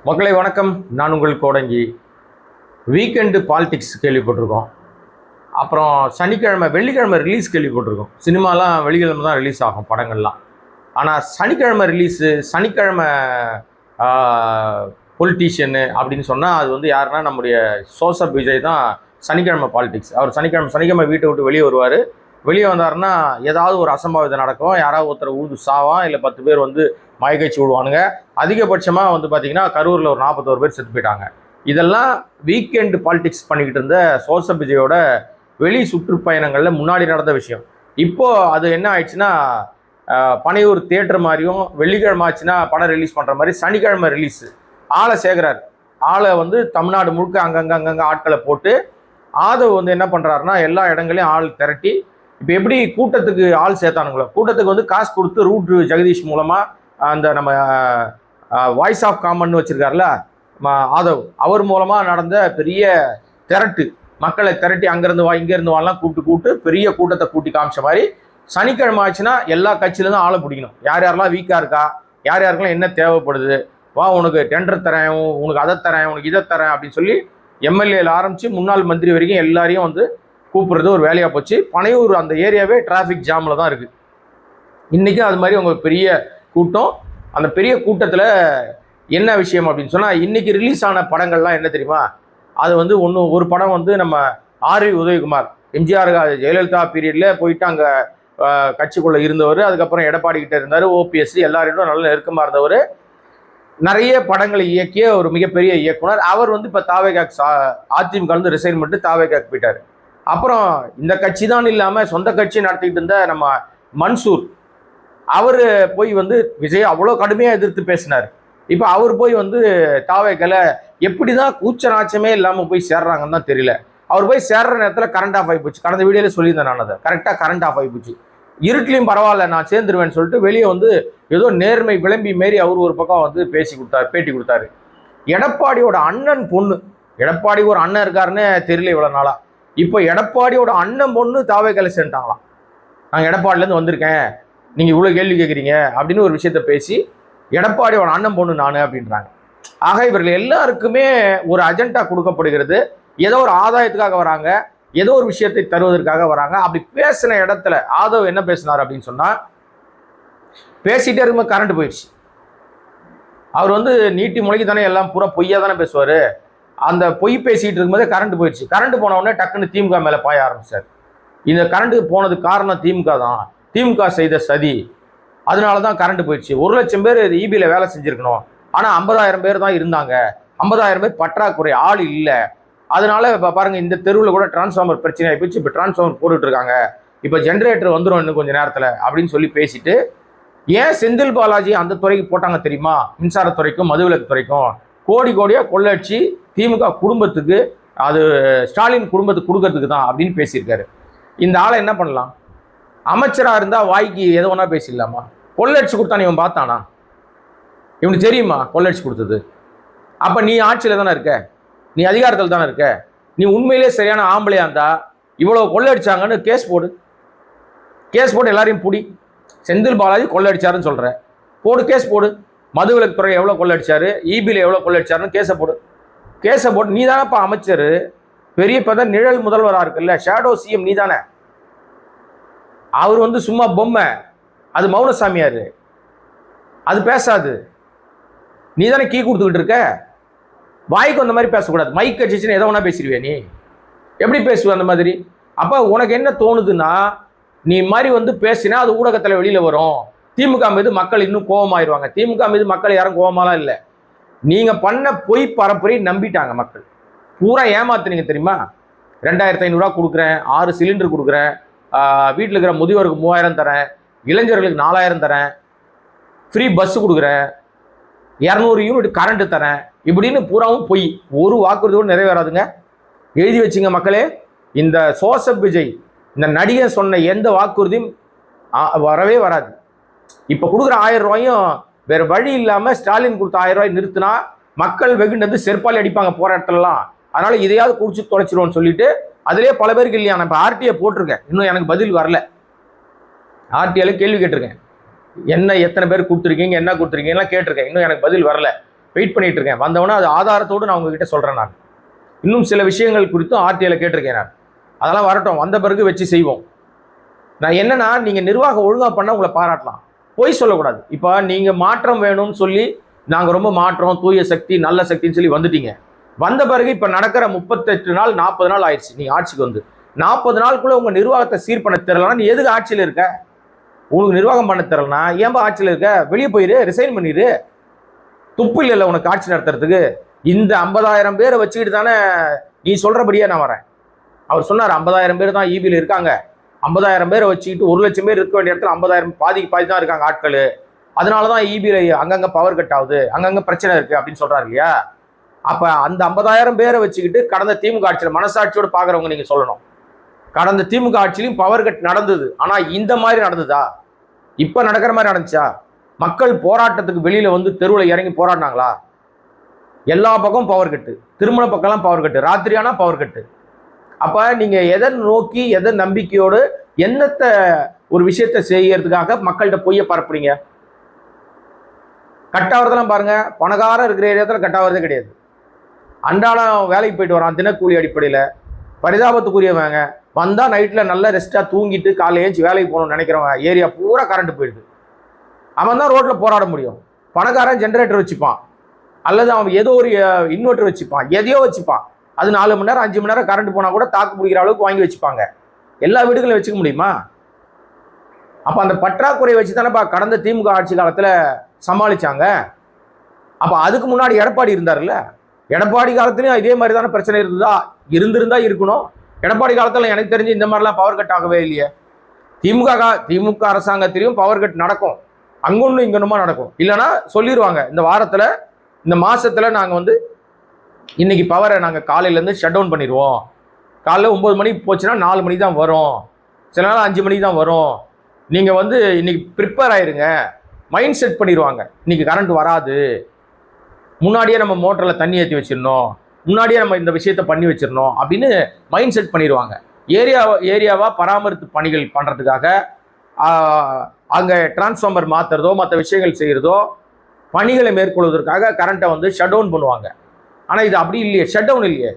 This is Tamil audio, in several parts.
மக்களை வணக்கம். நான் உங்கள் கோடங்கி. வீக்கெண்டு பாலிடிக்ஸ் கேள்விப்பட்டிருக்கோம். அப்புறம் சனிக்கிழமை வெள்ளிக்கிழமை ரிலீஸ் கேள்விப்பட்டிருக்கோம். சினிமாலாம் வெள்ளிக்கிழமை தான் ரிலீஸ் ஆகும் படங்கள்லாம். ஆனால் சனிக்கிழமை ரிலீஸு, சனிக்கிழமை பொலிட்டீஷியனு அப்படின்னு சொன்னால் அது வந்து யாருன்னா நம்முடைய ஜோசப் விஜய் தான். சனிக்கிழமை பாலிடிக்ஸ். அவர் சனிக்கிழமை வீட்டை விட்டு வெளியே வருவார். வெளியே வந்தாருன்னா ஏதாவது ஒரு அசம்பாவிதம் நடக்கும். யாராவது ஒருத்தர் ஊது சாவான், இல்லை 10 பேர் வந்து மயக்கச்சி விடுவானுங்க. அதிகபட்சமாக வந்து பார்த்தீங்கன்னா கரூரில் ஒரு 41 பேர் செத்து போயிட்டாங்க. இதெல்லாம் வீக்கெண்டு பாலிடிக்ஸ் பண்ணிக்கிட்டு இருந்த ஜோசப் விஜயோட வெளி சுற்றுப்பயணங்களில் முன்னாடி நடந்த விஷயம். இப்போது அது என்ன ஆயிடுச்சுன்னா, பனையூர் தியேட்டர் மாதிரியும் வெள்ளிக்கிழமை ஆச்சுன்னா படம் ரிலீஸ் பண்ணுற மாதிரி சனிக்கிழமை ரிலீஸு ஆளை சேர்க்குறாரு. ஆளை வந்து தமிழ்நாடு முழுக்க அங்கங்கே ஆட்களை போட்டு ஆதவ் வந்து என்ன பண்ணுறாருன்னா எல்லா இடங்களையும் ஆள் திரட்டி, இப்போ எப்படி கூட்டத்துக்கு ஆள் சேர்த்தானுங்களோ, கூட்டத்துக்கு வந்து காசு கொடுத்து ரூட் ஜெகதீஷ் மூலமாக அந்த நம்ம வாய்ஸ் ஆஃப் காமன் வச்சுருக்காருல ஆதவ், அவர் மூலமாக நடந்த பெரிய திரட்டு, மக்களை திரட்டி அங்கேருந்து வா இங்கேருந்து வாலாம் கூப்பிட்டு பெரிய கூட்டத்தை கூட்டி காமிச்ச மாதிரி சனிக்கிழமை ஆச்சுன்னா எல்லா கட்சியிலேருந்து ஆளை பிடிக்கணும். யார் யாரெல்லாம் வீக்காக இருக்கா, யார் யாருக்கெல்லாம் என்ன தேவைப்படுது, வா உனக்கு டெண்டர் தரேன், உனக்கு அதை தரேன், உனக்கு இதை தரேன் அப்படின்னு சொல்லி எம்எல்ஏல ஆரம்பித்து முன்னாள் மந்திரி வரைக்கும் எல்லாரையும் வந்து கூப்பிட்றது ஒரு வேலையாக போச்சு. பனையூர் அந்த ஏரியாவே டிராஃபிக் ஜாமில் தான் இருக்குது. இன்றைக்கும் அது மாதிரி உங்களுக்கு பெரிய கூட்டம். அந்த பெரிய கூட்டத்தில் என்ன விஷயம் அப்படின்னு சொன்னால், இன்றைக்கி ரிலீஸ் ஆன படங்கள்லாம் என்ன தெரியுமா? அது வந்து ஒரு படம் வந்து நம்ம ஆர்வி உதயகுமார், எம்ஜிஆர் ஜெயலலிதா பீரியடில் போயிட்டு அங்கே கட்சிக்குள்ளே இருந்தவர். அதுக்கப்புறம் எடப்பாடி கிட்டே இருந்தார். ஓபிஎஸ் எல்லாரிடம் நல்ல நெருக்கமாக இருந்தவர். நிறைய படங்களை இயக்கிய ஒரு மிகப்பெரிய இயக்குனர். அவர் வந்து இப்போ அதிமுக வந்து ரிசைன்மெண்ட்டு தாவேகாக்கு போயிட்டார். அப்புறம் இந்த கட்சி தான் இல்லாமல் சொந்த கட்சி நடத்திக்கிட்டு இருந்த நம்ம மன்சூர், அவர் போய் வந்து விஜய் அவ்வளோ கடுமையாக எதிர்த்து பேசினார். இப்போ அவர் போய் வந்து தாவேக்கால எப்படி தான் கூச்சநாச்சமே இல்லாமல் போய் சேர்றாங்கன்னு தான் தெரியல. அவர் போய் சேர்ற நேரத்தில் கரண்ட் ஆஃப் ஆகி போச்சு. கடந்த வீடியோவில் சொல்லியிருந்தேன் நான், அதை கரெக்டாக கரண்ட் ஆஃப் ஆகி போச்சு. இருட்டிலையும் பரவாயில்ல நான் சேர்ந்துருவேன்னு சொல்லிட்டு வெளியே வந்து ஏதோ நேர்மை விளம்பி மாரி அவர் ஒரு பக்கம் வந்து பேட்டி கொடுத்தாரு. எடப்பாடியோட அண்ணன் பொண்ணு, எடப்பாடி ஒரு அண்ணன் இருக்காருன்னு தெரியல இவ்வளோ நாளாக. இப்போ எடப்பாடியோட அண்ணன் பொண்ணு தாவேக்கால சேர்ந்துட்டாங்களாம். நான் எடப்பாடிலேருந்து வந்திருக்கேன், நீங்கள் இவ்வளோ கேள்வி கேட்குறீங்க அப்படின்னு ஒரு விஷயத்த பேசி எடப்பாடியோட அண்ணன் பொண்ணு நான் அப்படின்றாங்க. ஆக இவர்கள் எல்லாருக்குமே ஒரு அஜெண்டா கொடுக்கப்படுகிறது. ஏதோ ஒரு ஆதாயத்துக்காக வராங்க, ஏதோ ஒரு விஷயத்தை தருவதற்காக வராங்க. அப்படி பேசின இடத்துல ஆதவ் என்ன பேசினார் அப்படின்னு சொன்னால், பேசிகிட்டே இருக்கும்போது கரண்ட் போயிடுச்சு. அவர் வந்து நீட்டி முளைக்கு தானே எல்லாம் பூரா பொய்யா தானே பேசுவார். அந்த பொய் பேசிகிட்டு இருக்கும்போதே கரண்ட் போயிடுச்சு. கரண்ட் போன உடனே டக்குன்னு திமுக மேலே பாய ஆரம்பிச்சார். இந்த கரண்ட்டு போனதுக்கு காரணம் திமுக தான், திமுக செய்த சதி, அதனால தான் கரண்ட் போயிடுச்சு. 1,00,000 பேர் இபியில் வேலை செஞ்சுருக்கணும், ஆனால் 50,000 பேர் தான் இருந்தாங்க. 50,000 பேர் பற்றாக்குறை, ஆள் இல்லை. அதனால இப்போ பாருங்கள், இந்த தெருவில் கூட டிரான்ஸ்ஃபார்மர் பிரச்சனை ஆகிப்போச்சு. இப்போ டிரான்ஸ்ஃபார்மர் போட்டுட்டு இருக்காங்க, இப்போ ஜென்ரேட்டர் வந்துடும் இன்னும் கொஞ்சம் நேரத்தில் அப்படின்னு சொல்லி பேசிட்டு, ஏன் செந்தில் பாலாஜி அந்த துறைக்கு போட்டாங்க தெரியுமா? மின்சாரத்துறைக்கும் மதுவிலக்கு துறைக்கும் கோடியாக கொள்ளடிச்சு திமுக குடும்பத்துக்கு, அது ஸ்டாலின் குடும்பத்துக்கு கொடுக்கறதுக்கு தான் அப்படின்னு பேசியிருக்காரு. இந்த ஆளை என்ன பண்ணலாம்? அமைச்சராக இருந்தால் வாய்க்கு எது வேணா பேசிடலாமா? கொள்ளடிச்சு கொடுத்தானே இவன் பார்த்தானா? இவனுக்கு தெரியுமா கொள்ளடிச்சு கொடுத்தது? அப்போ நீ ஆட்சியில் தானே இருக்க, நீ அதிகாரத்தில் தானே இருக்க. நீ உண்மையிலே சரியான ஆம்பளையா இருந்தா இவ்வளோ கொள்ளடிச்சாங்கன்னு கேஸ் போடு. கேஸ் போட்டு எல்லாரையும் பிடி. செந்தில் பாலாஜி கொள்ளடிச்சாருன்னு சொல்கிற, போடு, கேஸ் போடு. மதுவிலக்கு துறை எவ்வளோ கொள்ளடிச்சாரு, இபியில் எவ்வளோ கொள்ளடிச்சாருன்னு கேஸை போடு. கேஸை போட்டு, நீ தானேப்பா அமைச்சர், பெரிய பதவி நிழல் முதல்வராக இருக்குல்ல, ஷேடோ சிஎம் நீ தானே. அவர் வந்து சும்மா பொம்மை, அது மௌனசாமியார், அது பேசாது. நீ தானே கீ கொடுத்துக்கிட்டு இருக்க. வாய்க்கு அந்த மாதிரி பேசக்கூடாது. மைக் கட்சிச்சுன்னு எதை வேணா பேசிடுவியா? நீ எப்படி பேசுவ அந்த மாதிரி? அப்போ உனக்கு என்ன தோணுதுன்னா, நீ மாதிரி வந்து பேசினா அது ஊடகத்தில் வெளியில் வரும். திமுக மீது மக்கள் இன்னும் கோபமாயிருவாங்க. திமுக மீது மக்கள் யாரும் கோபமாலாம் இல்லை. நீங்கள் பண்ண பொய் பரப்புரை நம்பிட்டாங்க மக்கள். பூரா ஏமாத்துனீங்க தெரியுமா? 2,500 கொடுக்குறேன், 6 சிலிண்டர் கொடுக்குறேன், வீட்டில் இருக்கிற முதியோருக்கு 3,000 தரேன், இளைஞர்களுக்கு 4,000 தரேன், ஃப்ரீ பஸ்ஸு கொடுக்குறேன், 200 யூனிட் கரண்ட்டு தரேன், இப்படின்னு பூராவும் பொய். ஒரு வாக்குறுதியோடு நிறைவேறாதுங்க. எழுதி வச்சுங்க மக்களே. இந்த ஜோசப் விஜய், இந்த நடிகர் சொன்ன எந்த வாக்குறுதியும் வரவே வராது. இப்போ கொடுக்குற 1,000 ரூபாயும் வேறு வழி இல்லாமல் ஸ்டாலின் கொடுத்த 1,000 ரூபாய் நிறுத்தினா மக்கள் வெகுண்டது செருப்பாளி அடிப்பாங்க போகிற இடத்துலலாம். அதனால் இதையாவது குடிச்சு தொலைச்சிருவோன்னு சொல்லிட்டு அதிலே பல பேருக்கு இல்லையா. நான் இப்போ ஆர்டிஐ போட்டிருக்கேன், இன்னும் எனக்கு பதில் வரல. ஆர்டிஐல கேள்வி கேட்டிருக்கேன், என்ன எத்தனை பேர் கொடுத்துருக்கீங்க, என்ன கொடுத்துருக்கீங்கலாம் கேட்டிருக்கேன், இன்னும் எனக்கு பதில் வரல. வெயிட் பண்ணிட்டு இருக்கேன். வந்தவொடனே அது ஆதாரத்தோடு நான் உங்ககிட்ட சொல்கிறேன். நான் இன்னும் சில விஷயங்கள் குறித்தும் ஆர்டிஐல கேட்டிருக்கேன். நான் அதெல்லாம் வரட்டும், வந்த பிறகு வச்சு செய்வோம். நான் என்னன்னா, நீங்கள் நிர்வாகம் ஒழுங்காக பண்ணால் உங்களை பாராட்டலாம், பொய் சொல்லக்கூடாது. இப்போ நீங்கள் மாற்றம் வேணும்னு சொல்லி நாங்கள் ரொம்ப மாற்றம், தூய சக்தி, நல்ல சக்தின்னு சொல்லி வந்துட்டீங்க. வந்த பிறகு இப்போ நடக்கிற 38 நாள் 40 நாள் ஆயிடுச்சு நீங்கள் ஆட்சிக்கு வந்து. 40 நாளுக்குள்ளே உங்கள் நிர்வாகத்தை சீர் பண்ண தெரியலனா நீ எதுக்கு ஆட்சியில் இருக்க? உங்களுக்கு நிர்வாகம் பண்ண தெரியலனா ஏன்பா ஆட்சியில் இருக்க? வெளியே போயிரு, ரிசைன் பண்ணிடு. துப்பு இல்லை உனக்கு ஆட்சி நடத்துறதுக்கு. இந்த 50,000 பேரை வச்சுக்கிட்டு தானே நீ சொல்கிறபடியே நான் வரேன். அவர் சொன்னார் 50,000 பேர் தான் ஈபியில் இருக்காங்க. 50,000 பேரை வச்சுக்கிட்டு 1,00,000 பேர் இருக்க வேண்டிய இடத்துல 50,000 பாதிக்கு பாதி தான் இருக்காங்க ஆட்கள். அதனால தான் ஈபியில் அங்கங்கே பவர் கட் ஆகுது, அங்கங்கே பிரச்சனை இருக்குது அப்படின்னு சொல்கிறாரு இல்லையா? அப்போ அந்த 50,000 பேரை வச்சுக்கிட்டு கடந்த திமுக ஆட்சியில் மனசாட்சியோடு பார்க்குறவங்க நீங்கள் சொல்லணும். கடந்த திமுக ஆட்சியிலும் பவர் கட் நடந்தது. ஆனால் இந்த மாதிரி நடந்ததா? இப்போ நடக்கிற மாதிரி நடந்துச்சா? மக்கள் போராட்டத்துக்கு வெளியில் வந்து தெருவில் இறங்கி போராடினாங்களா? எல்லா பக்கமும் பவர் கட்டு, திருமண பக்கம்லாம் பவர் கட்டு, ராத்திரியானா பவர் கட்டு. அப்போ நீங்கள் எதை நோக்கி, எதை நம்பிக்கையோடு, என்னத்தை ஒரு விஷயத்தை செய்யறதுக்காக மக்கள்கிட்ட பொய்யை பரப்புறீங்க? கட்டாவதெல்லாம் பாருங்க, பணக்காரம் இருக்கிற ஏரியாத்தில் கட்டாவதே கிடையாது. அன்றாடம் வேலைக்கு போயிட்டு வரான் தினக்கூலி அடிப்படையில், பரிதாபத்துக்குரியவங்க. வந்தால் நைட்டில் நல்லா ரெஸ்ட்டாக தூங்கிட்டு காலையில் ஏஞ்சி வேலைக்கு போகணும்னு நினைக்கிறவங்க ஏரியா பூரா கரண்ட் போயிடுது. அவன் தான் ரோட்டில் போராட முடியும். பணக்காரன் ஜென்ரேட்டர் வச்சுப்பான், அல்லது அவன் ஏதோ ஒரு இன்வெர்டர் வச்சுப்பான், எதையோ வச்சுப்பான். அது 4 மணி நேரம் 5 மணி நேரம் கரண்ட் போனால் கூட தாக்கு பிடிக்கிற அளவுக்கு வாங்கி வச்சுப்பாங்க. எல்லா வீடுகளும் வச்சுக்க முடியுமா? அப்போ அந்த பற்றாக்குறையை வச்சு தானேப்பா கடந்த திமுக ஆட்சி காலத்தில் சமாளித்தாங்க. அப்போ அதுக்கு முன்னாடி எடப்பாடி இருந்தார்ல, எடப்பாடி காலத்துலையும் இதே மாதிரி தானே பிரச்சனை இருந்திருந்தா இருக்கணும். எடப்பாடி காலத்தில் எனக்கு தெரிஞ்சு இந்த மாதிரிலாம் பவர் கட் ஆகவே இல்லையே. திமுக அரசாங்கத்திலையும் பவர் கட் நடக்கும், அங்கொன்னும் இங்கொன்னுமா நடக்கும். இல்லைன்னா சொல்லிடுவாங்க, இந்த வாரத்தில் இந்த மாதத்தில் நாங்கள் வந்து இன்னைக்கு பவரை நாங்கள் காலையிலேருந்து ஷட் டவுன் பண்ணிடுவோம். காலைல 9 மணிக்கு போச்சுன்னா 4 மணிக்கு தான் வரும், சில நாள் 5 மணிக்கு தான் வரும். நீங்கள் வந்து இன்னைக்கு ப்ரிப்பேர் ஆயிருங்க, மைண்ட் செட் பண்ணிடுவாங்க. இன்னைக்கு கரண்ட் வராது, முன்னாடியே நம்ம மோட்டரில் தண்ணி ஏற்றி வச்சிடணும், முன்னாடியே நம்ம இந்த விஷயத்தை பண்ணி வச்சிடணும் அப்படின்னு மைண்ட் செட் பண்ணிடுவாங்க. ஏரியாவாக பராமரிப்பு பணிகள் பண்ணுறதுக்காக அங்கே டிரான்ஸ்ஃபார்மர் மாற்றுறதோ மற்ற விஷயங்கள் செய்கிறதோ பணிகளை மேற்கொள்வதற்காக கரண்ட்டை வந்து ஷட் டவுன் பண்ணுவாங்க. ஆனால் இது அப்படி இல்லையே, ஷட் டவுன் இல்லையே,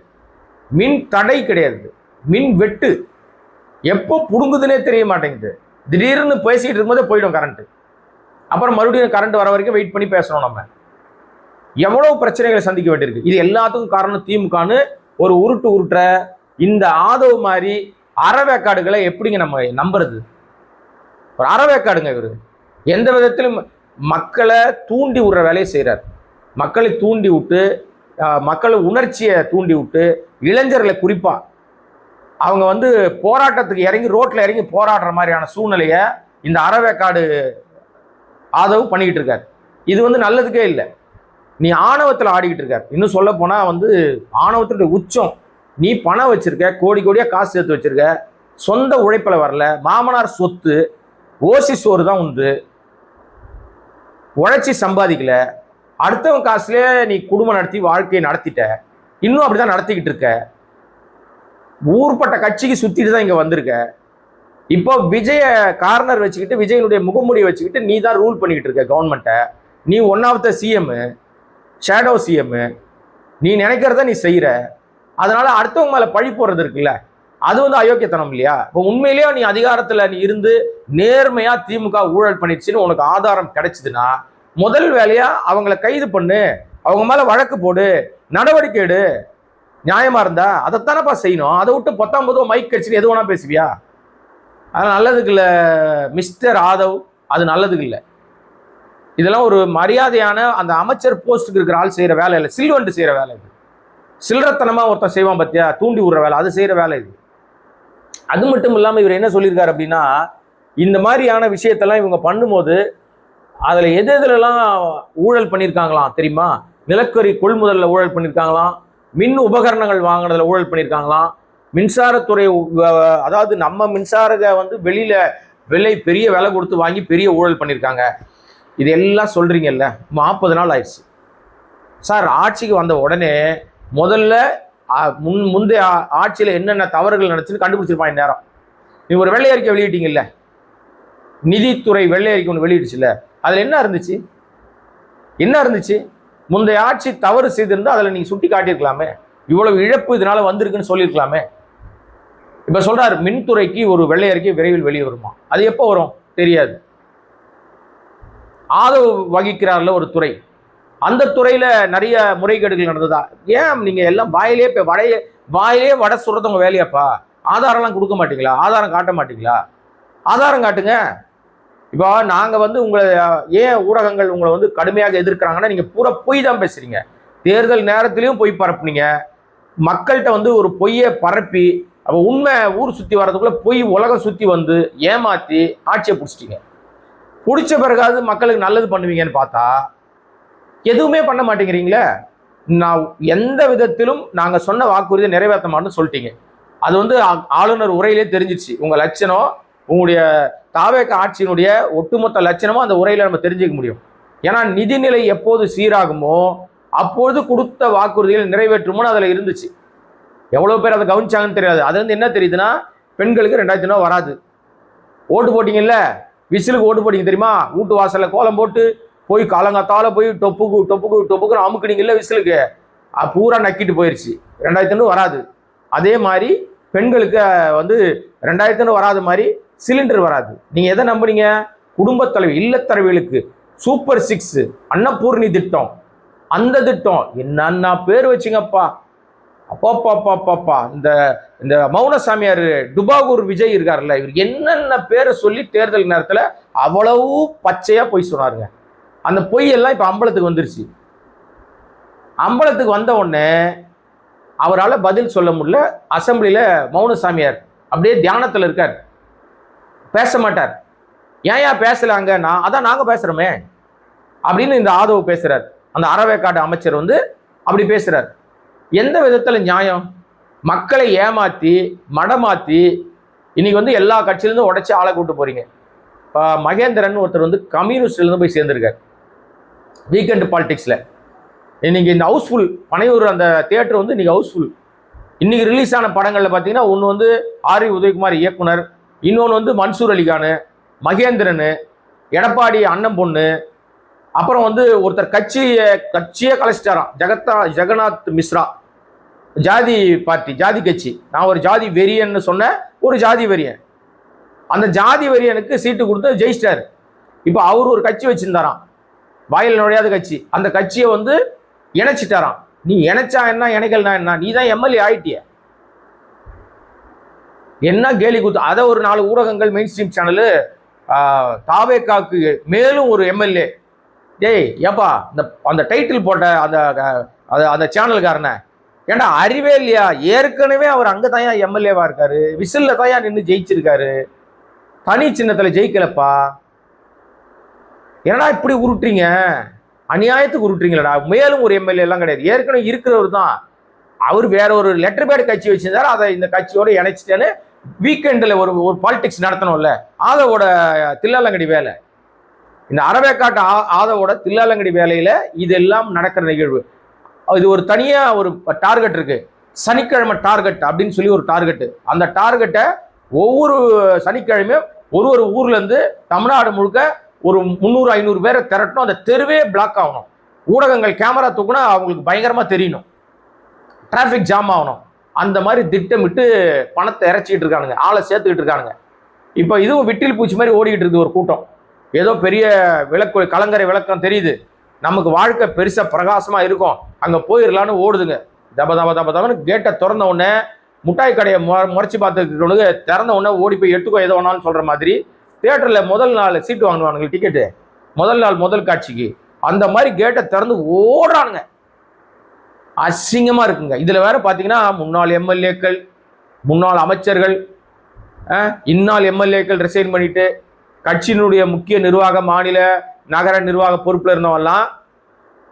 மின் தடை கிடையாது, மின் வெட்டு. எப்போ பிடுங்குதுன்னே தெரிய மாட்டேங்குது. திடீர்னு பேசிகிட்டு இருக்கும்போதே போயிடும் கரண்ட்டு. அப்புறம் மறுபடியும் கரண்ட் வர வரைக்கும் வெயிட் பண்ணி பேசணும். நம்ம எவ்வளோ பிரச்சனைகளை சந்திக்க வேண்டியிருக்கு. இது எல்லாத்துக்கும் காரணம் திமுகன்னு ஒரு உருட்டுற இந்த ஆதவ் மாதிரி அறவேக்காடுகளை எப்படிங்க நம்ம நம்புறது? ஒரு அறவேக்காடுங்க இவர். எந்த விதத்திலும் மக்களை தூண்டி விடுற வேலையை செய்கிறார். மக்களை தூண்டி விட்டு, மக்கள் உணர்ச்சியை தூண்டி விட்டு, இளைஞர்களை குறிப்பாக அவங்க வந்து போராட்டத்துக்கு இறங்கி ரோட்டில் இறங்கி போராடுற மாதிரியான சூழ்நிலையை இந்த அறவேக்காடு ஆதவ் பண்ணிக்கிட்டு இருக்கார். இது வந்து நல்லதுக்கே இல்லை. நீ ஆணவத்தில் ஆடிக்கிட்டு இருக்கார். இன்னும் சொல்ல போனால் வந்து ஆணவத்துடைய உச்சம். நீ பணம் வச்சிருக்க, கோடி கோடியாக காசு சேர்த்து வச்சிருக்க, சொந்த உழைப்பில் வரல, மாமனார் சொத்து, ஓசி சோறு தான் உண்டு, உழைச்சி சம்பாதிக்கல, அடுத்தவன் காசுலேயே நீ குடும்பம் நடத்தி வாழ்க்கையை நடத்திட்ட, இன்னும் அப்படிதான் நடத்திக்கிட்டு இருக்க. ஊர்பட்ட கட்சிக்கு சுற்றிட்டு தான் இங்கே வந்திருக்க. இப்போ விஜய கார்னர் வச்சுக்கிட்டு, விஜயனுடைய முகமூடியை வச்சுக்கிட்டு நீ தான் ரூல் பண்ணிக்கிட்டு இருக்க கவர்மெண்ட்டை. நீ one of the CM, shadow CM. நீ நினைக்கிறத நீ செய்கிற. அதனால அடுத்தவங்க மேலே பழி போடுறது இருக்குல்ல, அது வந்து அயோக்கியத்தனம் இல்லையா? இப்போ உண்மையிலேயே நீ அதிகாரத்தில் நீ இருந்து நேர்மையாக திமுக ஊழல் பண்ணிடுச்சுன்னு உனக்கு ஆதாரம் கிடைச்சிதுன்னா முதல் வேலையாக அவங்கள கைது பண்ணு, அவங்க மேலே வழக்கு போடு, நடவடிக்கை எடு. நியாயமாக இருந்தா அதைத்தானப்பா செய்யணும். அதை விட்டு 19 மைக் கட்சின்னு எது வேணா பேசுவியா? அது நல்லதுக்கு இல்லை மிஸ்டர் ஆதவ், அது நல்லதுக்கு இல்லை. இதெல்லாம் ஒரு மரியாதையான அந்த அமைச்சர் போஸ்ட்டுக்கு இருக்கிற ஆள் செய்கிற வேலை இல்லை, சில்வன்ட்டு செய்கிற வேலை இது. சில்லறத்தனமாக ஒருத்தன் செய்வான் பார்த்தியா, தூண்டி விடுற வேலை, அது செய்கிற வேலை இது. அது மட்டும் இல்லாமல் இவர் என்ன சொல்லியிருக்காரு அப்படின்னா, இந்த மாதிரியான விஷயத்தெல்லாம் இவங்க பண்ணும்போது அதில் எதுலலாம் ஊழல் பண்ணியிருக்காங்களாம் தெரியுமா? நிலக்கரி கொள்முதலில் ஊழல் பண்ணியிருக்காங்களாம், மின் உபகரணங்கள் வாங்கினதில் ஊழல் பண்ணியிருக்காங்களாம், மின்சாரத்துறை, அதாவது நம்ம மின்சாரத்தை வந்து வெளியில் பெரிய விலை கொடுத்து வாங்கி பெரிய ஊழல் பண்ணியிருக்காங்க. இது எல்லாம் சொல்கிறீங்கல்ல, 40 நாள் ஆயிடுச்சு சார். ஆட்சிக்கு வந்த உடனே முதல்ல முந்தைய ஆட்சியில் என்னென்ன தவறுகள் நடந்துச்சுன்னு கண்டுபிடிச்சிருப்பான். நேரம் நீ ஒரு வெள்ளை அறிக்கை வெளியிட்டீங்கல்ல, நிதித்துறை வெள்ளை அறிக்கை ஒன்று வெளியிடுச்சுல்ல, அதில் என்ன இருந்துச்சு? முந்தைய ஆட்சி தவறு செய்திருந்தா அதில் நீங்க சுட்டி காட்டியிருக்கலாமே, இவ்வளவு இழப்பு இதனால வந்திருக்குன்னு சொல்லியிருக்கலாமே. இப்ப சொல்றாரு மின்துறைக்கு ஒரு வெள்ளை அறிக்கை விரைவில் வெளியே வருமா, அது எப்போ வரும் தெரியாது. ஆதரவு வகிக்கிறார்ல ஒரு துறை, அந்த துறையில நிறைய முறைகேடுகள் நடந்ததா? ஏன் நீங்க எல்லாம் வாயிலே வடை சுடுறதவங்க வேலையாப்பா? ஆதாரம்லாம் கொடுக்க மாட்டீங்களா? ஆதாரம் காட்ட மாட்டீங்களா? ஆதாரம் காட்டுங்க. இப்போ நாங்க உங்களை ஏன் ஊடகங்கள் உங்களை கடுமையாக எதிர்க்கிறாங்கன்னா, நீங்க பூரா பொய் தான் பேசுறீங்க. தேர்தல் நேரத்திலையும் பொய் பரப்புனீங்க. மக்கள்கிட்ட ஒரு பொய்யை பரப்பி, அப்போ உண்மை ஊர் சுத்தி வர்றதுக்குள்ள பொய் உலகம் சுத்தி ஏமாத்தி ஆட்சியை பிடிச்சிட்டீங்க. பிடிச்ச பிறகாவது மக்களுக்கு நல்லது பண்ணுவீங்கன்னு பார்த்தா எதுவுமே பண்ண மாட்டேங்கிறீங்களே. நான் எந்த விதத்திலும் நாங்க சொன்ன வாக்குறுதியை நிறைவேற்ற மாட்டோம்னு சொல்லிட்டீங்க. அது ஆளுநர் உரையிலே தெரிஞ்சிச்சு. உங்க லட்சணம், உங்களுடைய தாவேக ஆட்சியினுடைய ஒட்டுமொத்த லட்சணமும் அந்த உரையில நம்ம தெரிஞ்சுக்க முடியும். ஏன்னா நிதிநிலை எப்போது சீராகுமோ அப்போது கொடுத்த வாக்குறுதிகள் நிறைவேற்றுமோன்னு அதுல இருந்துச்சு. எவ்வளவு பேர் அதை கவனிச்சாங்கன்னு தெரியாது. அது என்ன தெரியுதுன்னா, பெண்களுக்கு 2000 ரூபாய் வராது. ஓட்டு போட்டீங்கல்ல, விசிலுக்கு ஓட்டு போட்டீங்க தெரியுமா? வீட்டு வாசல்ல கோலம் போட்டு போய் காலங்காத்தால போய் டொப்புக்கு டொப்புக்கு டொப்புக்குன்னு அமுக்குனீங்கல்ல விசிலுக்கு, பூரா நக்கிட்டு போயிருச்சு. 2000 வராது. அதே மாதிரி பெண்களுக்கு 2000 வராத மாதிரி சிலிண்டர் வராது. நீங்க எதை நம்புறீங்க? குடும்ப தலைவி இல்லத்தலைவிகளுக்கு சூப்பர் 6 அன்னபூர்ணி திட்டம், அந்த திட்டம் என்னன்னா பேர் வச்சுங்கப்பா. அப்பா இந்த மௌனசாமியார் டுபாகூர் விஜய் இருக்காருல்ல, இவர் என்னென்ன பேரை சொல்லி தேர்தல் நேரத்தில் அவ்வளவு பச்சையா பொய் சொன்னாருங்க. அந்த பொய் எல்லாம் இப்ப அம்பலத்துக்கு வந்துருச்சு. அம்பலத்துக்கு வந்த உடனே அவரால் பதில் சொல்ல முடியல. அசம்பிளியில மௌனசாமியார் அப்படியே தியானத்தில் இருக்கார், பேச மாட்டார். ஏன் பேசலாங்க? அதான் நாங்க பேசுறோமே அப்படின்னு இந்த ஆதவ் பேசுறார். அந்த அறவேக்காடு அமைச்சர் அப்படி பேசுறார். எந்த விதத்துல நியாயம்? மக்களை ஏமாத்தி மடமாத்தி இன்னைக்கு எல்லா கட்சியிலிருந்து உடைச்சு ஆளை கூட்டு போறீங்க. மகேந்திரன் ஒருத்தர் கம்யூனிஸ்ட்ல இருந்து போய் சேர்ந்திருக்காரு வீக்கெண்ட் பாலிடிக்ஸ்ல. இன்னைக்கு இந்த ஹவுஸ்ஃபுல் பனையூர் அந்த தியேட்டர் இன்னைக்கு ஹவுஸ்ஃபுல். இன்னைக்கு ரிலீஸ் ஆன படங்கள்ல பாத்தீங்கன்னா ஒன்று ஆர் உதயகுமார் இயக்குனர், இன்னொன்று மன்சூர் அலிகான், மகேந்திரன், எடப்பாடி அண்ணன் பொண்ணு, அப்புறம் ஒருத்தர் கட்சியே கலைச்சிட்டாராம், ஜெகநாத் மிஸ்ரா. ஜாதி பார்ட்டி, ஜாதி கட்சி. நான் ஒரு ஜாதி வெறியன்னு சொன்ன ஒரு ஜாதி வெறியன், அந்த ஜாதி வெறியனுக்கு சீட்டு கொடுத்து ஜெயிச்சிட்டாரு. இப்போ அவர் ஒரு கட்சி வச்சிருந்தாராம், வாயில் நுழையாத கட்சி. அந்த கட்சியை இணைச்சிட்டாராம். நீ இணைச்சா என்ன, இணைக்கல்னா என்ன? நீ தான் எம்எல்ஏ ஆயிட்டிய. என்ன கேலி கூத்து! அதை ஒரு 4 ஊடகங்கள் மெயின் ஸ்ட்ரீம் சேனலு தாவேக்காக்கு மேலும் ஒரு எம்எல்ஏ. டேய் ஏப்பா, அந்த டைட்டில் போட்ட அந்த சேனல்காரன ஏன்டா அறிவே இல்லையா? ஏற்கனவே அவர் அங்கதான் எம்எல்ஏவா இருக்காரு, விசில்ல தான் நின்று ஜெயிச்சிருக்காரு, தனி சின்னத்துல ஜெயிக்கலப்பா. என்னடா இப்படி உருட்டுறீங்க? அநியாயத்துக்கு உருட்டுறீங்களடா. மேலும் ஒரு எம்எல்ஏ எல்லாம் கிடையாது, ஏற்கனவே இருக்கிறவர் தான். அவர் வேற ஒரு லெட்டர் பேட் கட்சி வச்சிருந்தாரு, அதை இந்த கட்சியோட இணைச்சிட்டேன்னு வீக்கெண்டில் ஒரு பாலிடிக்ஸ் நடத்தணும்ல. ஆதவோட தில்லாலங்கடி வேலை, இந்த அறவேக்காட்டு ஆதவோட தில்லாலங்கடி வேலையில இதெல்லாம் நடக்கிற நிகழ்வு. இது ஒரு தனியா ஒரு டார்கெட் இருக்கு, சனிக்கிழமை டார்கெட் அப்படின்னு சொல்லி ஒரு டார்கெட். அந்த டார்கெட்டை ஒவ்வொரு சனிக்கிழமையும் ஒரு ஊர்ல இருந்து தமிழ்நாடு முழுக்க ஒரு 300-500 பேரை திரட்டணும். அந்த தெருவே பிளாக் ஆகணும். ஊடகங்கள் கேமரா தூக்குனா அவங்களுக்கு பயங்கரமா தெரியணும். டிராபிக் ஜாம் ஆகணும். அந்த மாதிரி திட்டமிட்டு பணத்தை இறைச்சிக்கிட்டு இருக்கானுங்க, ஆளை சேர்த்துக்கிட்டு இருக்கானுங்க. இப்போ இதுவும் விட்டில் பூச்சி மாதிரி ஓடிக்கிட்டு இருக்குது ஒரு கூட்டம். ஏதோ பெரிய விளக்கு, கலங்கரை விளக்கம் தெரியுது, நமக்கு வாழ்க்கை பெருசா பிரகாசமா இருக்கும், அங்க போயிடலான்னு ஓடுதுங்க. தபன்னு கேட்டை திறந்த உடனே முட்டாய் கடையை முறைச்சி பார்த்துக்கிட்டு திறந்த உடனே ஓடி போய் எட்டுக்கோ ஏதோ ஒன்னான்னு சொல்ற மாதிரி தியேட்டர்ல முதல் நாள் சீட்டு வாங்குவானுங்க, டிக்கெட்டு முதல் நாள் முதல் காட்சிக்கு. அந்த மாதிரி கேட்டை திறந்து ஓடுறானுங்க. அசிங்கமா இருக்குங்க. இதுல வேற பாத்தீங்கன்னா முன்னாள் எம்எல்ஏக்கள், முன்னாள் அமைச்சர்கள், இந்நாள் எம்எல்ஏக்கள் ரிசைன் பண்ணிட்டு கட்சியினுடைய முக்கிய நிர்வாக, மாநில நகர நிர்வாக பொறுப்புல இருந்தவெல்லாம்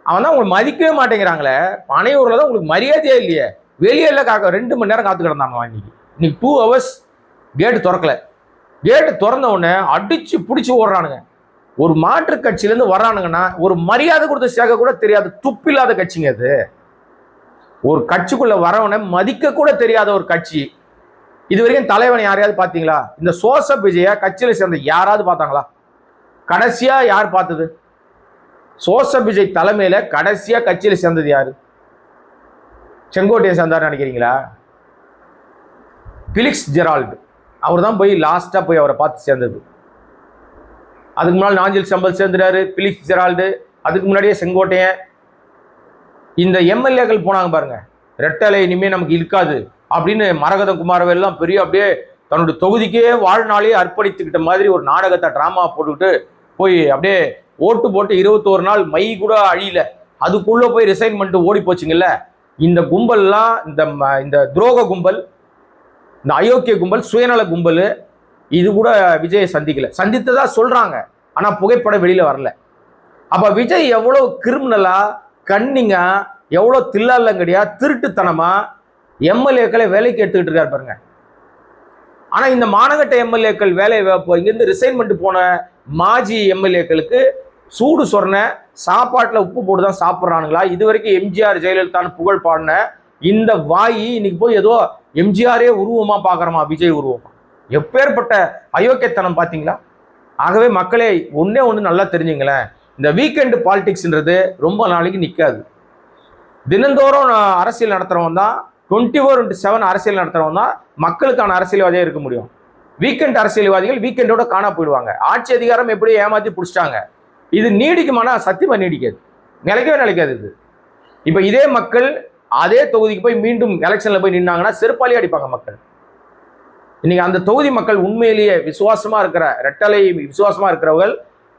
அவன் தான் உங்களுக்கு மதிக்கவே மாட்டேங்கிறாங்களே. பனையூர்ல தான் உங்களுக்கு மரியாதையே இல்லையே. வெளியில 2 மணி நேரம் காத்து கிடந்தாங்க. இன்னைக்கு 2 hours கேட்டு திறக்கல. கேட்டு திறந்த உடனே அடிச்சு பிடிச்சி ஓடுறானுங்க. ஒரு மாற்று கட்சியிலேருந்து வர்றானுங்கன்னா ஒரு மரியாதை கொடுத்து சேர்க்க கூட தெரியாது, துப்பில்லாத கட்சிங்க அது. ஒரு கட்சிக்குள்ள வரவனை மதிக்க கூட தெரியாத ஒரு கட்சி. இது வரைக்கும் தலைவன் யாரையாவது பார்த்தீங்களா? இந்த சோசப் விஜய கட்சியில சேர்ந்த யாராவது பார்த்தாங்களா? கடைசியா யார் பார்த்தது? ஜோசப் விஜய் தலைமையில கடைசியா கட்சியில சேர்ந்தது யாரு? செங்கோட்டையை சேர்ந்தார் நினைக்கிறீங்களா? பிலிக்ஸ் ஜெரால்டு அவர் தான் போய் லாஸ்டா போய் அவரை பார்த்து சேர்ந்தது. அதுக்கு முன்னால் நாஞ்சில் சம்பல் சேர்ந்துறாரு, பிலிக்ஸ் ஜெரால்டு, அதுக்கு முன்னாடியே செங்கோட்டையன். இந்த எம்எல்ஏக்கள் போனாங்க பாருங்க, ரெட்டலை இனிமே நமக்கு இருக்காது அப்படின்னு மரகதம் குமாரவேல்லாம் பெரிய அப்படியே தன்னுடைய தொகுதிக்கே வாழ்நாளே அர்ப்பணித்துக்கிட்ட மாதிரி ஒரு நாடகத்தை டிராமா போட்டுக்கிட்டு போய் அப்படியே ஓட்டு போட்டு 21 நாள் மை கூட அழியல, அதுக்குள்ள போய் ரிசைன் பண்ணிட்டு ஓடி போச்சுங்கல்ல. இந்த கும்பல்லாம் இந்த துரோக கும்பல், இந்த அயோக்கிய கும்பல், சுயநல கும்பல், இது கூட விஜயை சந்தித்ததா சொல்றாங்க. ஆனா புகைப்படம் வெளியில வரல. அப்ப விஜய் எவ்வளவு கிரிமினலா, கன்னிங்கா, எவ்வளவு தில்லாலங்கடியா, திருட்டுத்தனமா எம்எல்ஏக்களை வேலைக்கு எடுத்துக்கிட்டு இருக்காரு பாருங்க. ஆனா இந்த மாநகட்ட எம்எல்ஏக்கள் வேலை இங்கிருந்து ரிசைன் பண்ணிட்டு போன மாஜி எம்எல்ஏக்களுக்கு சூடு சொன்ன சாப்பாட்டுல உப்பு போட்டு தான் சாப்பிட்றானுங்களா? இது வரைக்கும் எம்ஜிஆர் ஜெயலலிதான்னு புகழ் பாடின இந்த வாயி இன்னைக்கு போய் ஏதோ எம்ஜிஆரே உருவமா பாக்குறமா, விஜய் உருவமா? எப்பேற்பட்ட அயோக்கியத்தனம் பாத்தீங்களா? ஆகவே மக்களே ஒன்னே ஒன்று நல்லா தெரிஞ்சுங்களேன், இந்த வீக்கெண்டு பாலிடிக்ஸ்ன்றது ரொம்ப நாளைக்கு நிற்காது. தினந்தோறும் அரசியல் நடத்துறவன் தான் 24/7 அரசியல் நடத்துறவன் தான் மக்களுக்கான அரசியல்வாதியாக இருக்க முடியும். வீக்கெண்ட் அரசியல்வாதிகள் வீக்கெண்டோட காணா போயிடுவாங்க. ஆட்சி அதிகாரம் எப்படி ஏமாத்தி பிடிச்சிட்டாங்க. இது நீடிக்குமானா சத்தியமா நீடிக்காது, நிலைக்கவே நிலைக்காது. இது இப்ப இதே மக்கள் அதே தொகுதிக்கு போய் மீண்டும் எலெக்ஷன்ல போய் நின்னாங்கன்னா செருப்பாலே அடிப்பாங்க மக்கள். இன்னைக்கு அந்த தொகுதி மக்கள் உண்மையிலேயே விசுவாசமா இருக்கிற, ரெட்டலை விசுவாசமா இருக்கிறவர்கள்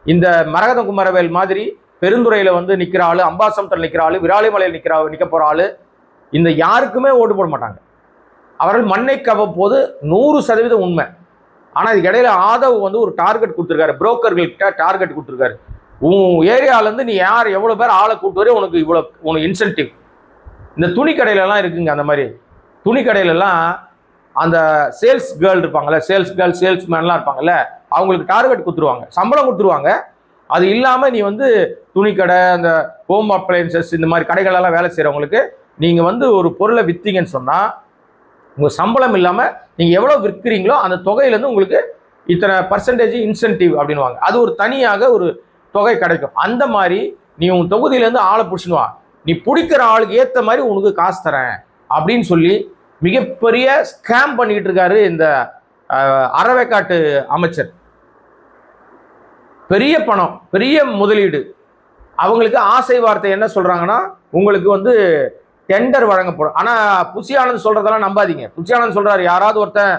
இந்த மரகதம் குமரவேல் மாதிரி பெருந்துறையில வந்து நிக்கிற ஆளு, அம்பாசமுத்திரத்தில் நிக்கிற ஆளு, விராலிமலையில் நிக்க போற ஆளு, இந்த யாருக்குமே ஓட்டு போட மாட்டாங்க. அவர்கள் மண்ணை கவப்போது 100% உண்மை. ஆனா இதுக்கு இடையில ஆதவ் வந்து ஒரு டார்கெட் கொடுத்துருக்காரு, புரோக்கர்கள்கிட்ட டார்கெட் கொடுத்துருக்காரு. உன் ஏரியால இருந்து நீ யார் எவ்வளவு பேர் ஆளை கூட்டு வர உனக்கு உனக்கு இன்சென்டிவ். இந்த துணி கடையில எல்லாம் இருக்குங்க, அந்த மாதிரி துணி கடையில எல்லாம் அந்த சேல்ஸ் கேர்ள் இருப்பாங்கல்ல, சேல்ஸ் கேர்ள் சேல்ஸ்மேன்லாம் இருப்பாங்கல்ல, அவங்களுக்கு டார்கெட் கொடுத்துருவாங்க, சம்பளம் கொடுத்துருவாங்க. அது இல்லாம நீ வந்து துணி கடை, அந்த ஹோம் அப்ளையன்சஸ், இந்த மாதிரி கடைகளெல்லாம் வேலை செய்யறவங்களுக்கு நீங்க வந்து ஒரு பொருளை வித்தீங்கன்னு சொன்னா உங்க சம்பளம் இல்லாம நீங்க எவ்வளவு விற்கிறீங்களோ அந்த தொகையிலேருந்து உங்களுக்கு இத்தனை பர்சன்டேஜ் இன்சென்டிவ் அப்படின்வாங்க. அது ஒரு தனியாக ஒரு தொகை கிடைக்கும். அந்த மாதிரி நீ உன் தொகுதியிலேருந்து ஆளை பிடிச்சினுவா, நீ பிடிக்கிற ஆளுக்கு ஏற்ற மாதிரி உனக்கு காசு தரேன் அப்படின்னு சொல்லி மிகப்பெரிய ஸ்கேம் பண்ணிக்கிட்டு இருக்காரு இந்த அறவேக்காட்டு அமைச்சர். பெரிய பணம், பெரிய முதலீடு. அவங்களுக்கு ஆசை வார்த்தை என்ன சொல்றாங்கன்னா, உங்களுக்கு வந்து டெண்டர் வழங்கப்படும். ஆனா புசி ஆனந்த் சொல்றதெல்லாம் நம்பாதீங்க. புசி ஆனந்த் சொல்றாரு, யாராவது ஒருத்தன்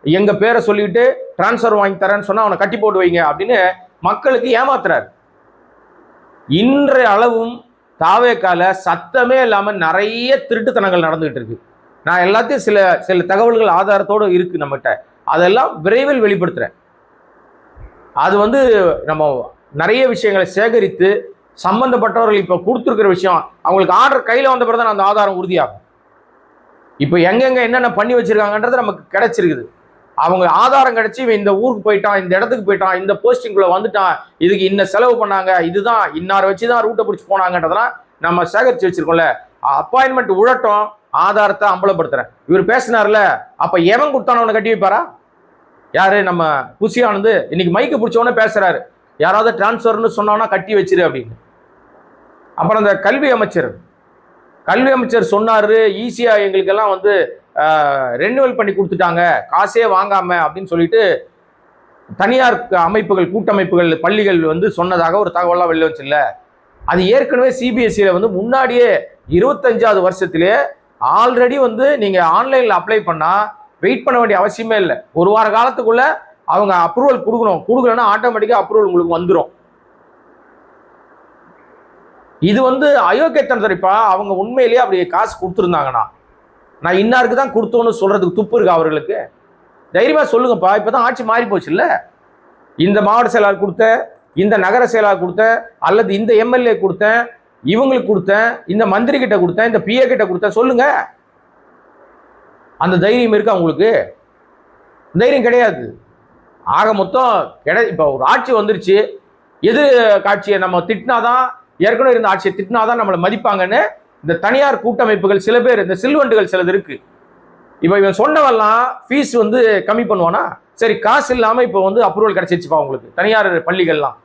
எங்க பேரை சொல்லிட்டு டிரான்ஸ்ஃபர் வாங்கி தரேன்னு சொன்னா அவனை கட்டி போட்டு வைங்க அப்படின்னு மக்களுக்கு ஏமாத்துறாரு. இன்றைய அளவும் தாவேக்கால சத்தமே இல்லாம நிறைய திருட்டுத்தனங்கள் நடந்துகிட்டு இருக்கு. நான் எல்லாத்தையும் சில தகவல்கள் ஆதாரத்தோடு இருக்கு நம்மகிட்ட, அதெல்லாம் விரைவில் வெளிப்படுத்துறேன். அது வந்து நம்ம நிறைய விஷயங்களை சேகரித்து சம்பந்தப்பட்டவர்கள் இப்ப கொடுத்துருக்கிற விஷயம், அவங்களுக்கு ஆர்டர் கையில வந்த பிறகு தான் அந்த ஆதாரம் உறுதியாகும். இப்ப எங்கெங்க என்னென்ன பண்ணி வச்சிருக்காங்கன்றது நமக்கு கிடைச்சிருக்குது. அவங்க ஆதாரம் கிடைச்சி இவன் இந்த ஊருக்கு போயிட்டான், இந்த இடத்துக்கு போயிட்டான், இந்த போஸ்டிங்குள்ள வந்துட்டான், இதுக்கு இன்ன செலவு பண்ணாங்க, இதுதான் இன்னாரை வச்சுதான் ரூட்டை பிடிச்சி போனாங்கன்றதெல்லாம் நம்ம சேகரிச்சு வச்சிருக்கோம்ல. அப்பாயின்மெண்ட் உழட்டும், ஆதாரத்தை அம்பலப்படுத்துறேன். இவர் பேசினார்ல, அப்ப எவன் கொடுத்தானவனை கட்டி வைப்பாரா? யாரு? நம்ம புசி ஆனந்த் இன்னைக்கு மைக்கு பிடிச்சவனே பேசுறாரு, யாராவது டிரான்ஸ்ஃபர்னு சொன்னோன்னா கட்டி வச்சிரு அப்படின்னு. அப்புறம் அந்த கல்வி அமைச்சர் சொன்னாரு, ஈஸியா எங்களுக்கெல்லாம் வந்து ரெனிவல் பண்ணி கொடுத்துட்டாங்க காசே வாங்காம அப்படின்னு சொல்லிட்டு தனியார் அமைப்புகள், கூட்டமைப்புகள், பள்ளிகள் வந்து சொன்னதாக ஒரு தகவலாம் வெளில வச்சு இல்ல. அது ஏற்கனவே சிபிஎஸ்சியில வந்து முன்னாடியே 25வது வருஷத்திலே ஆல்ரெடி வந்து நீங்க ஆன்லைன்ல அப்ளை பண்ணா வெயிட் பண்ண வேண்டிய அவசியமே இல்லை. ஒரு வார காலத்துக்குள்ள அவங்க அப்ரூவல் கொடுக்கணும்னா ஆட்டோமேட்டிக்கா அப்ரூவல் உங்களுக்கு வந்துடும். இது வந்து அயோக்கியத்தனம் தெரிப்பா. அவங்க உண்மையிலேயே அப்படி காசு கொடுத்துருந்தாங்கன்னா, நான் இன்னாருக்கு தான் கொடுத்தோன்னு சொல்றதுக்கு துப்பு இருக்கு அவர்களுக்கு? தைரியமா சொல்லுங்கப்பா. இப்பதான் ஆட்சி மாறி போச்சு இல்ல. இந்த மாவட்ட செயலாளர் கொடுத்தேன், இந்த நகர செயலாளர் கொடுத்தேன், அல்லது இந்த எம்எல்ஏ கொடுத்தேன், இவங்களுக்கு கொடுத்தேன், இந்த மந்திரி கிட்ட கொடுத்தேன், இந்த பிஏ கிட்ட கொடுத்தேன், சொல்லுங்க. அந்த தைரியம் இருக்கா உங்களுக்கு? தைரியம் கிடையாது. ஆக மொத்தம் இப்ப ஒரு ஆட்சி வந்துருச்சு, எது காட்சியை நம்ம திட்டினாதான், ஏற்கனவே இருந்த ஆட்சியை திட்டினாதான் நம்மளை மதிப்பாங்கன்னு இந்த தனியார் கூட்டமைப்புகள் சில பேர், இந்த சில்வண்டுகள் சிலது இருக்கு. இப்ப இவன் சொன்னவெல்லாம் ஃபீஸ் வந்து கம்மி பண்ணுவானா? சரி, காசு இல்லாம இப்ப வந்து அப்ரூவல் கிடைச்சிருச்சுப்பா உங்களுக்கு தனியார் பள்ளிகள்லாம்,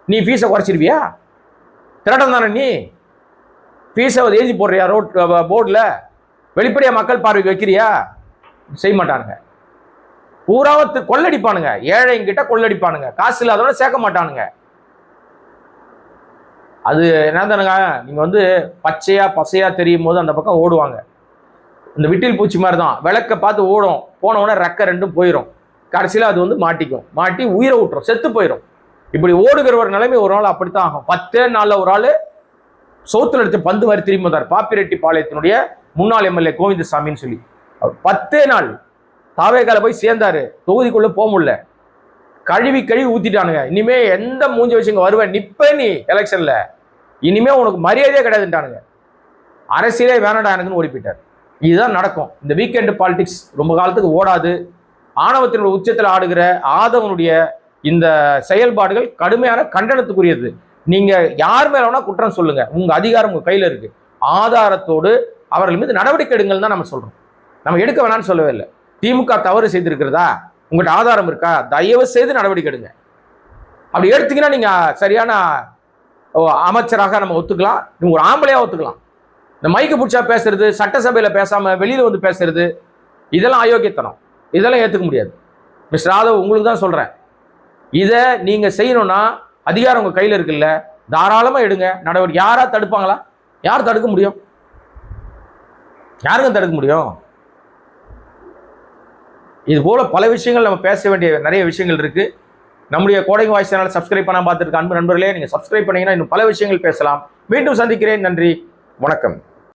நீ ஃபீஸை குறைச்சிருவியா? திருடன் தானே நீ? ஃபீஸை எழுதி போடுறியா போர்டில்? வெளிப்படையாக மக்கள் பார்வைக்கு வைக்கிறியா? செய்ய மாட்டானுங்க. பூராவத்து கொள்ளடிப்பானுங்க, ஏழைங்கிட்ட கொள்ளடிப்பானுங்க, காசு இல்லாதவன சேர்க்க மாட்டானுங்க. அது என்ன தானுங்க, நீங்கள் வந்து பச்சையா தெரியும் போது அந்த பக்கம் ஓடுவாங்க. இந்த விட்டில் பூச்சி மாதிரி தான், விளக்க பார்த்து ஓடும், போனவுடனே ரெக்க ரெண்டும் போயிடும், கடைசியில் அது வந்து மாட்டிக்கும், மாட்டி உயிரை விட்டுரும், செத்து போயிடும். இப்படி ஓடுகிற ஒரு நிலைமை ஒரு நாள் அப்படித்தான் ஆகும். 10 நாளில் ஒரு ஆள் சோத்துல எடுத்து பந்து மாதிரி திரும்பி வந்தார். பாப்பிரெட்டி பாளையத்தினுடைய முன்னாள் எம்எல்ஏ கோவிந்தசாமின்னு சொல்லி 10 நாள் தாவேகால போய் சேர்ந்தாரு. தொகுதிக்குள்ள போக முடியல, கழுவி ஊத்திட்டானுங்க. இனிமே எந்த மூஞ்சி வச்சு இங்க வருவேன், நிப்ப நீ எலெக்ஷன்ல, இனிமே உனக்கு மரியாதையே கிடையாதுட்டானுங்க. அரசியலே வேணடா எனக்குன்னு ஓடி போயிட்டார். இதுதான் நடக்கும். இந்த வீக்கெண்ட் பாலிடிக்ஸ் ரொம்ப காலத்துக்கு ஓடாது. ஆணவத்தினுடைய உச்சத்தில் ஆடுகிற ஆதவனுடைய இந்த செயல்பாடுகள் கடுமையான கண்டனத்துக்குரியது. நீங்க யார் மேல வேணா குற்றம் சொல்லுங்க, உங்க அதிகாரம் உங்க கையில இருக்கு. ஆதாரத்தோடு அவர்கள் மீது நடவடிக்கை எடுங்கள் தான் நம்ம சொல்றோம். நம்ம எடுக்க வேணாம்னு சொல்லவே இல்லை. திமுக தவறு செய்திருக்கிறதா, உங்கள்கிட்ட ஆதாரம் இருக்கா, தயவு செய்து நடவடிக்கை எடுங்க. அப்படி எடுத்தீங்கன்னா நீங்க சரியான அமைச்சராக நம்ம ஒத்துக்கலாம், நீங்க ஒரு ஆம்பளையா ஒத்துக்கலாம். இந்த மைக்கு பிடிச்சா பேசுறது, சட்டசபையில பேசாம வெளியில வந்து பேசுறது, இதெல்லாம் அயோக்கியத்தனம், இதெல்லாம் ஏத்துக்க முடியாது. மிஸ்டர் ராதவ், உங்களுக்கு தான் சொல்றேன், இதை நீங்க செய்யணும்னா அதிகாரம் உங்க கையில இருக்குல்ல, தாராளமா எடுங்க நடவடிக்கை. யாரா தடுப்பாங்களா? யார் தடுக்க முடியும்? யாருங்க தடுக்க முடியும்? இது போல பல விஷயங்கள் நம்ம பேச வேண்டிய நிறைய விஷயங்கள் இருக்கு. நம்முடைய கோடை வாய்ஸ் சேனலை சப்ஸ்கிரைப் பண்ண பார்த்துருக்க அன்பு நண்பர்களே, நீங்க சப்ஸ்கிரைப் பண்ணீங்கன்னா இன்னும் பல விஷயங்கள் பேசலாம். மீண்டும் சந்திக்கிறேன். நன்றி, வணக்கம்.